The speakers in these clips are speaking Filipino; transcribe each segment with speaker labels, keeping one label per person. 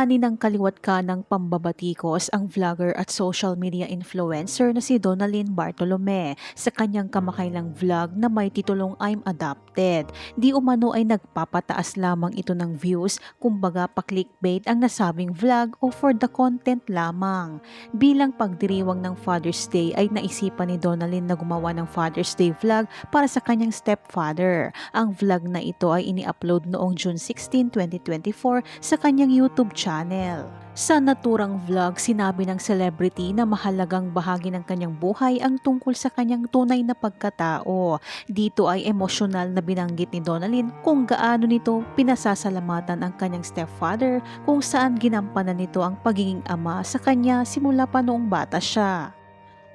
Speaker 1: Ani ng kaliwat kanang pambabatikos ang vlogger at social media influencer na si Donalyn Bartolome sa kanyang kamakailang vlog na may titulong I'm Adopted. Di umano ay nagpapataas lamang ito ng views, kumbaga pa-clickbait ang nasabing vlog o for the content lamang. Bilang pagdiriwang ng Father's Day ay naisipan ni Donalyn na gumawa ng Father's Day vlog para sa kanyang stepfather. Ang vlog na ito ay ini-upload noong June 16, 2024 sa kanyang YouTube channel. Sa naturang vlog, sinabi ng celebrity na mahalagang bahagi ng kanyang buhay ang tungkol sa kanyang tunay na pagkatao. Dito ay emosyonal na binanggit ni Donalyn kung gaano nito pinasasalamatan ang kanyang stepfather, kung saan ginampanan nito ang pagiging ama sa kanya simula pa noong bata siya.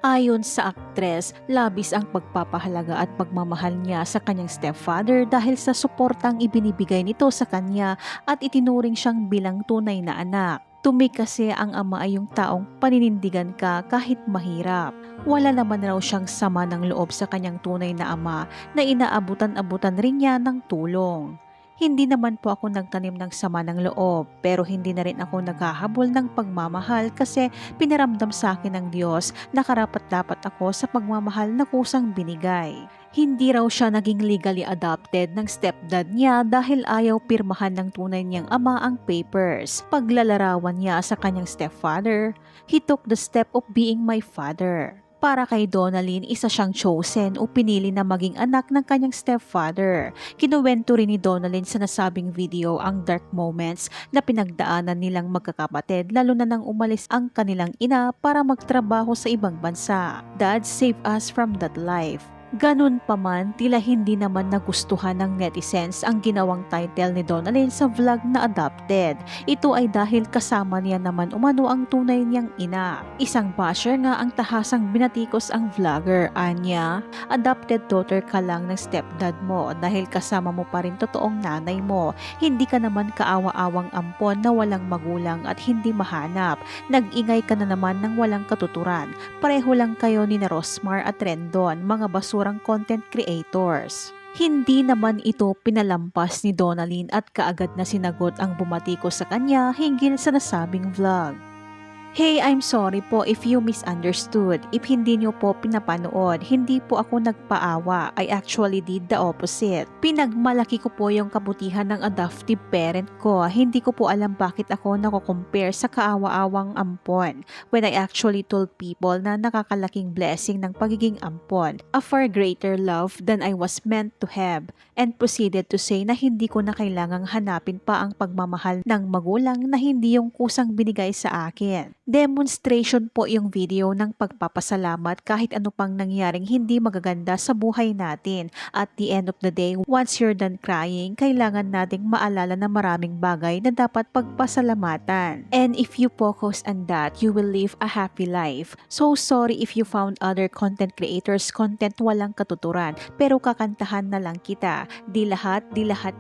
Speaker 1: Ayon sa aktres, labis ang pagpapahalaga at pagmamahal niya sa kanyang stepfather dahil sa suportang ibinibigay nito sa kanya at itinuring siyang bilang tunay na anak. Tumi kasi ang ama ay yung taong paninindigan ka kahit mahirap. Wala naman raw siyang sama ng loob sa kanyang tunay na ama na inaabutan-abutan rin niya ng tulong. Hindi naman po ako nagtanim ng sama ng loob, pero hindi na rin ako naghahabol ng pagmamahal kasi pinaramdam sa akin ng Diyos na karapat-dapat ako sa pagmamahal na kusang binigay. Hindi raw siya naging legally adopted ng stepdad niya dahil ayaw pirmahan ng tunay niyang ama ang papers. Paglalarawan niya sa kanyang stepfather, he took the step of being my father. Para kay Donalyn, isa siyang chosen o pinili na maging anak ng kanyang stepfather. Kinuwento rin ni Donalyn sa nasabing video ang dark moments na pinagdaanan nilang magkakapatid lalo na nang umalis ang kanilang ina para magtrabaho sa ibang bansa. Dad saved us from that life. Ganun pa man, tila hindi naman nagustuhan ng netizens ang ginawang title ni Donalyn sa vlog na Adopted. Ito ay dahil kasama niya naman umano ang tunay niyang ina. Isang basher nga ang tahasang binatikos ang vlogger. Anya, adopted daughter ka lang ng stepdad mo dahil kasama mo pa rin totoong nanay mo. Hindi ka naman kaawa-awang ampon na walang magulang at hindi mahanap. Nag-ingay ka na naman ng walang katuturan. Pareho lang kayo ni na Rosmar at Rendon, mga basurang content creators. Hindi naman ito pinalampas ni Donalyn at kaagad na sinagot ang bumatiko sa kanya hinggil sa nasabing vlog. Hey, I'm sorry po if you misunderstood. If hindi niyo po pinapanood, hindi po ako nagpaawa. I actually did the opposite. Pinagmalaki ko po yung kabutihan ng adoptive parent ko. Hindi ko po alam bakit ako nako-compare sa kaawa-awang ampon when I actually told people na nakakalaking blessing ng pagiging ampon, a far greater love than I was meant to have, and proceeded to say na hindi ko na kailangang hanapin pa ang pagmamahal ng magulang na hindi yung kusang binigay sa akin. Demonstration po yung video ng pagpapasalamat kahit ano pang nangyaring hindi magaganda sa buhay natin. At the end of the day, once you're done crying, kailangan nating maalala na maraming bagay na dapat pagpasalamatan. And if you focus on that, you will live a happy life. So sorry if you found other content creators content walang katuturan, pero kakantahan na lang kita. Di lahat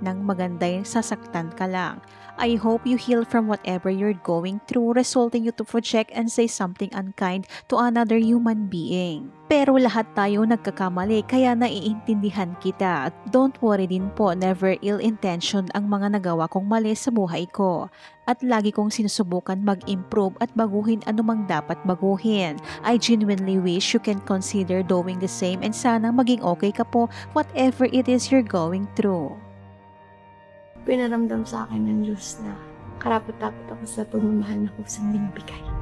Speaker 1: ng maganda yung sasaktan ka lang. I hope you heal from whatever you're going through, resulting you to project and say something unkind to another human being. Pero lahat tayo nagkakamali, kaya naiintindihan kita. Don't worry din po, never ill intention ang mga nagawa kong mali sa buhay ko. At lagi kong sinusubukan mag-improve at baguhin anumang dapat baguhin. I genuinely wish you can consider doing the same and sana maging okay ka po whatever it is you're going through.
Speaker 2: Pinaramdam sa akin ng Diyos na karapat-dapat ako sa pagmamahal na kusang binibigay.